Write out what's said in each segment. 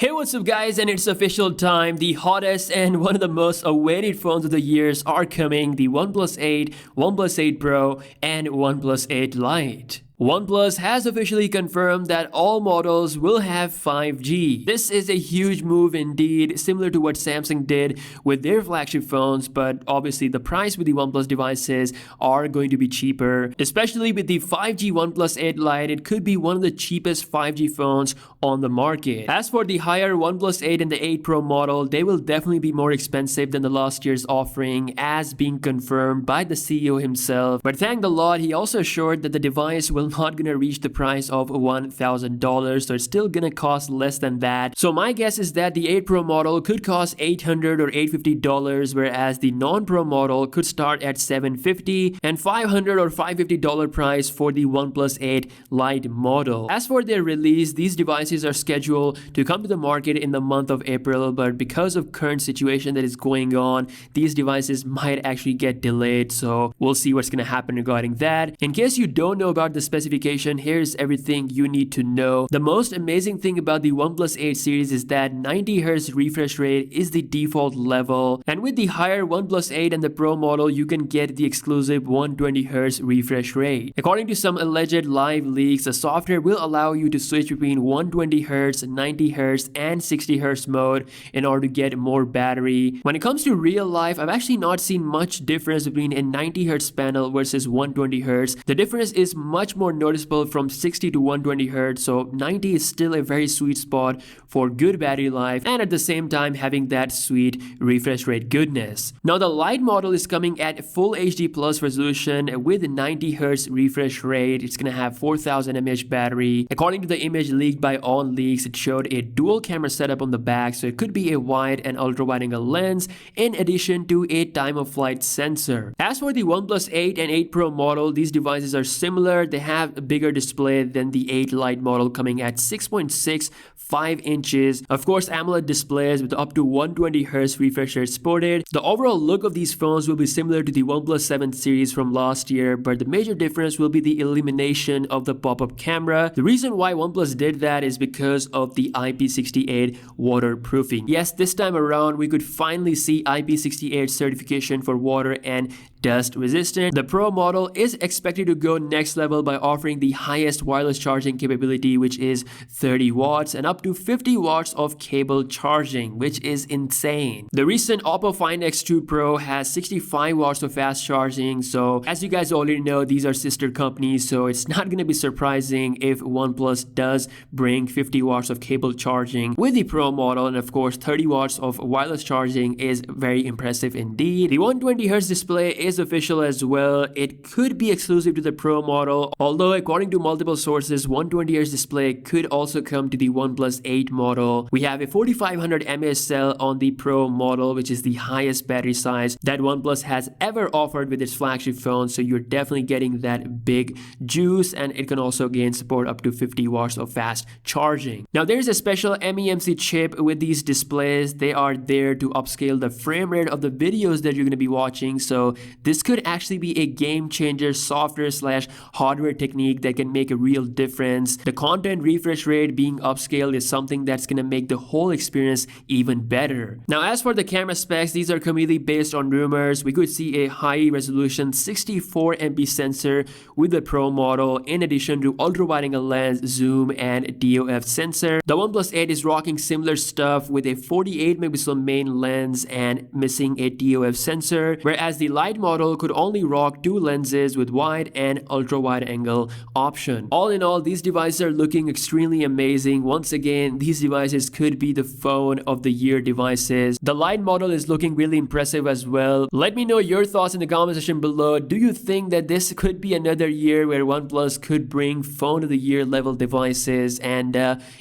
Hey, what's up guys, and it's official time. The hottest and one of the most awaited phones of the years are coming: the OnePlus 8, OnePlus 8 Pro, and OnePlus 8 Lite. OnePlus has officially confirmed that all models will have 5G. This is a huge move indeed, similar to what Samsung did with their flagship phones, but obviously the price with the OnePlus devices are going to be cheaper. Especially with the 5G OnePlus 8 Lite, it could be one of the cheapest 5G phones on the market. As for the higher OnePlus 8 and the 8 Pro model, they will definitely be more expensive than the last year's offering, as being confirmed by the CEO himself. But thank the Lord, he also assured that the device will not gonna reach the price of $1,000, so it's still gonna cost less than that. So my guess is that the 8 Pro model could cost $800 or $850, whereas the non-Pro model could start at $750 and $500 or $550 price for the OnePlus 8 Lite model. As for their release, these devices are scheduled to come to the market in the month of April, but because of current situation that is going on, these devices might actually get delayed, so we'll see what's gonna happen regarding that. In case you don't know about the specification, here's everything you need to know. The most amazing thing about the OnePlus 8 series is that 90Hz refresh rate is the default level, and with the higher OnePlus 8 and the Pro model, you can get the exclusive 120Hz refresh rate. According to some alleged live leaks, the software will allow you to switch between 120Hz, 90Hz, and 60Hz mode in order to get more battery. When it comes to real life, I've actually not seen much difference between a 90Hz panel versus 120Hz. The difference is much more noticeable from 60 to 120Hz, so 90 is still a very sweet spot for good battery life, and at the same time having that sweet refresh rate goodness. Now the Lite model is coming at full HD plus resolution with 90Hz refresh rate. It's gonna have 4000 mAh battery. According to the image leaked by OnLeaks, it showed a dual camera setup on the back, so it could be a wide and ultra wide angle lens in addition to a time of flight sensor. As for the OnePlus 8 and 8 Pro model, these devices are similar. They have a bigger display than the 8 Lite model, coming at 6.65 inches. Of course, AMOLED displays with up to 120Hz refresh rate supported. The overall look of these phones will be similar to the OnePlus 7 series from last year, but the major difference will be the elimination of the pop-up camera. The reason why OnePlus did that is because of the IP68 waterproofing. Yes, this time around we could finally see IP68 certification for water and dust resistant. The Pro model is expected to go next level by offering the highest wireless charging capability, which is 30 watts, and up to 50 watts of cable charging, which is insane. The recent Oppo Find X2 Pro has 65 watts of fast charging, so as you guys already know, these are sister companies, so it's not going to be surprising if OnePlus does bring 50 watts of cable charging with the Pro model, and of course 30 watts of wireless charging is very impressive indeed. The 120Hz display is official as well. It could be exclusive to the Pro model, although according to multiple sources, 120Hz display could also come to the OnePlus 8 model. We have a 4500 mAh cell on the Pro model, which is the highest battery size that OnePlus has ever offered with its flagship phone, so you're definitely getting that big juice, and it can also gain support up to 50 watts of fast charging. Now there's a special MEMC chip with these displays. They are there to upscale the frame rate of the videos that you're going to be watching, so this could actually be a game changer software slash hardware technique that can make a real difference. The content refresh rate being upscaled is something that's gonna make the whole experience even better. Now as for the camera specs, these are completely based on rumors. We could see a high resolution 64 MP sensor with the Pro model, in addition to ultra wide angle lens, zoom, and DOF sensor. The OnePlus 8 is rocking similar stuff with a 48 megapixel main lens and missing a DOF sensor, whereas the Lite model could only rock 2 lenses with wide and ultra wide angle option. All in all, these devices are looking extremely amazing. Once again, these devices could be the phone of the year devices. The Lite model is looking really impressive as well. Let me know your thoughts in the comment section below. Do you think that this could be another year where OnePlus could bring phone of the year level devices? And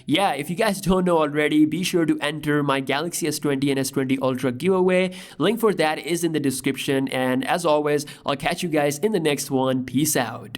yeah, if you guys don't know already, be sure to enter my Galaxy S20 and S20 Ultra giveaway. Link for that is in the description, and as always, I'll catch you guys in the next one. Peace out.